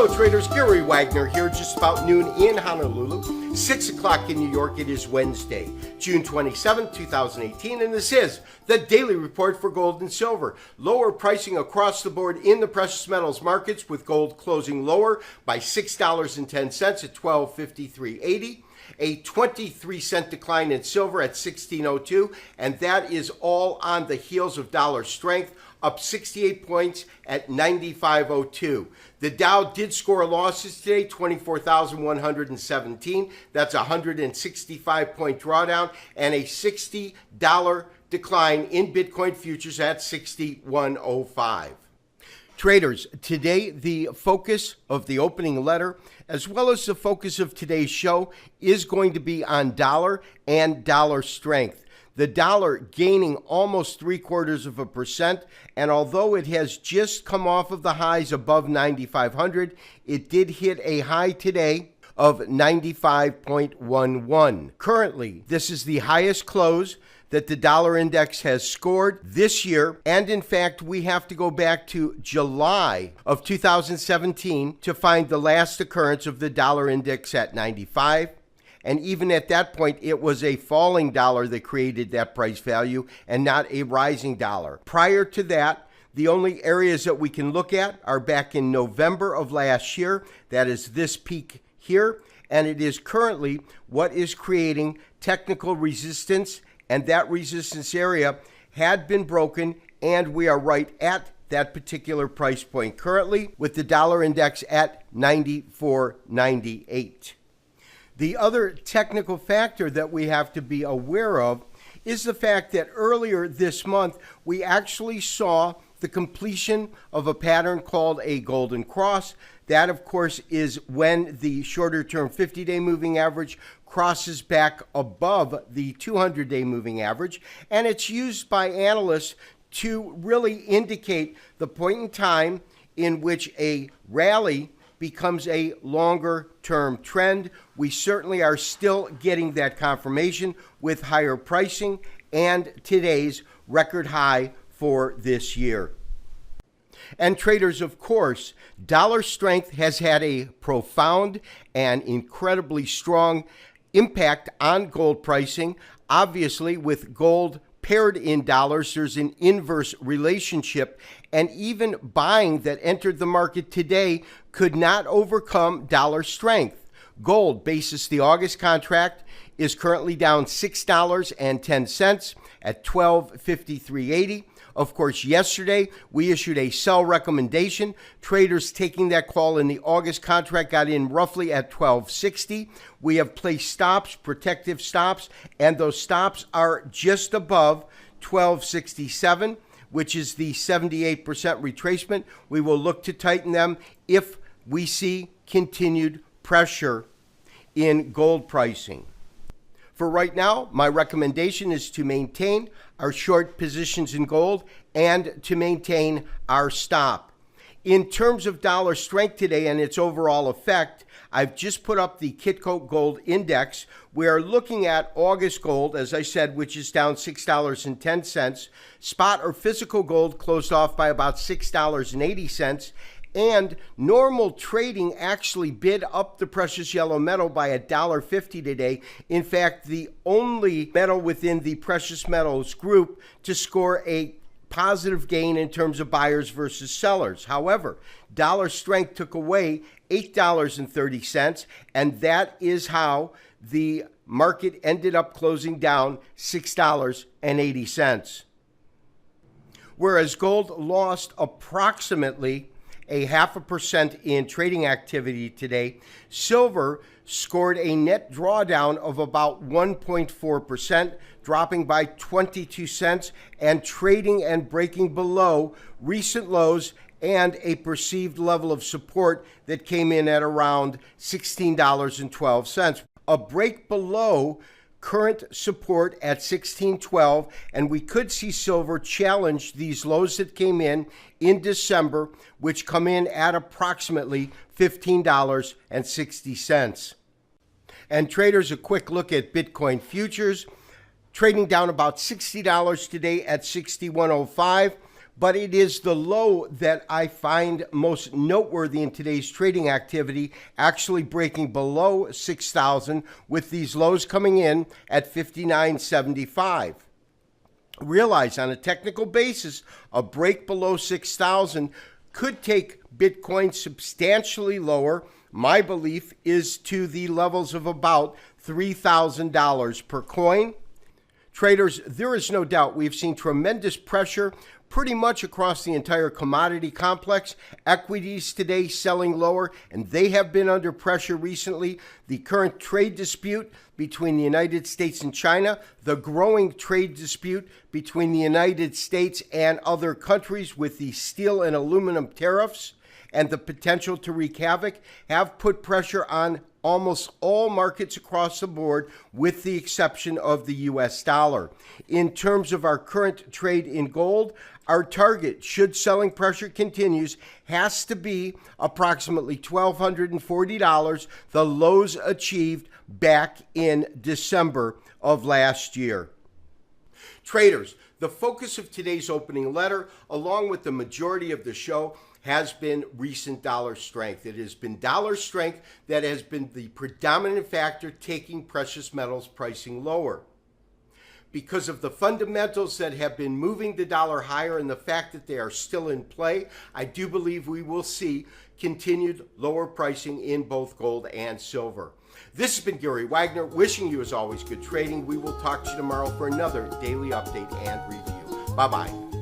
Hello traders, Gary Wagner here, just about noon in Honolulu, 6 o'clock in New York. It is Wednesday, June 27, 2018, and this is the Daily Report for Gold and Silver. Lower pricing across the board in the precious metals markets, with gold closing lower by $6.10 at $1253.80. A 23-cent decline in silver at $16.02, and that is all on the heels of dollar strength, up 68 points at 95.02. The Dow did score losses today, 24,117. That's a 165-point drawdown, and a $60 decline in Bitcoin futures at 61.05. Traders, today the focus of the opening letter, as well as the focus of today's show, is going to be on dollar and dollar strength. The dollar gaining almost 0.75%, and although it has just come off of the highs above 9,500, it did hit a high today of 95.11. Currently, this is the highest close that the dollar index has scored this year, and in fact we have to go back to July of 2017 to find the last occurrence of the dollar index at 95. And even at that point, it was a falling dollar that created that price value and not a rising dollar. Prior to that, the only areas that we can look at are back in November of last year. That is this peak here, and it is currently what is creating technical resistance, and that resistance area had been broken, and we are right at that particular price point currently, with the dollar index at 94.98. The other technical factor that we have to be aware of is the fact that earlier this month, we actually saw the completion of a pattern called a golden cross. That, of course, is when the shorter-term 50-day moving average crosses back above the 200-day moving average, and it's used by analysts to really indicate the point in time in which a rally becomes a longer-term trend. We certainly are still getting that confirmation with higher pricing and today's record high for this year. And traders, of course, dollar strength has had a profound and incredibly strong impact on gold pricing. Obviously, with gold paired in dollars, there's an inverse relationship, and even buying that entered the market today could not overcome dollar strength. Gold, basis the August contract, is currently down $6.10 at $1253.80. Of course, yesterday we issued a sell recommendation. Traders taking that call in the August contract got in roughly at $12.60. We have placed stops, protective stops, and those stops are just above $12.67, which is the 78% retracement. We will look to tighten them if we see continued pressure in gold pricing. For right now, my recommendation is to maintain our short positions in gold and to maintain our stop. In terms of dollar strength today and its overall effect, I've just put up the Kitco Gold Index. We are looking at August gold, as I said, which is down $6.10. Spot or physical gold closed off by about $6.80. And normal trading actually bid up the precious yellow metal by $1.50 today. In fact, the only metal within the precious metals group to score a positive gain in terms of buyers versus sellers. However, dollar strength took away $8.30, and that is how the market ended up closing down $6.80. Whereas gold lost approximately 0.5% in trading activity today, silver scored a net drawdown of about 1.4%, dropping by 22 cents and trading and breaking below recent lows and a perceived level of support that came in at around $16.12. A break below current support at 16.12, and we could see silver challenge these lows that came in December, which come in at approximately $15.60. And traders, a quick look at Bitcoin futures, trading down about $60 today at 61.05. but it is the low that I find most noteworthy in today's trading activity, actually breaking below 6,000, with these lows coming in at 59.75. Realize on a technical basis, a break below 6,000 could take Bitcoin substantially lower. My belief is to the levels of about $3,000 per coin. Traders, there is no doubt we've seen tremendous pressure pretty much across the entire commodity complex. Equities today selling lower, and they have been under pressure recently. The current trade dispute between the United States and China, the growing trade dispute between the United States and other countries with the steel and aluminum tariffs, and the potential to wreak havoc have put pressure on almost all markets across the board, with the exception of the US dollar. In terms of our current trade in gold, our target, should selling pressure continues, has to be approximately $1,240, the lows achieved back in December of last year. Traders, the focus of today's opening letter, along with the majority of the show, has been recent dollar strength. It has been dollar strength that has been the predominant factor taking precious metals pricing lower. Because of the fundamentals that have been moving the dollar higher and the fact that they are still in play, I do believe we will see continued lower pricing in both gold and silver. This has been Gary Wagner, wishing you as always good trading. We will talk to you tomorrow for another daily update and review. Bye-bye.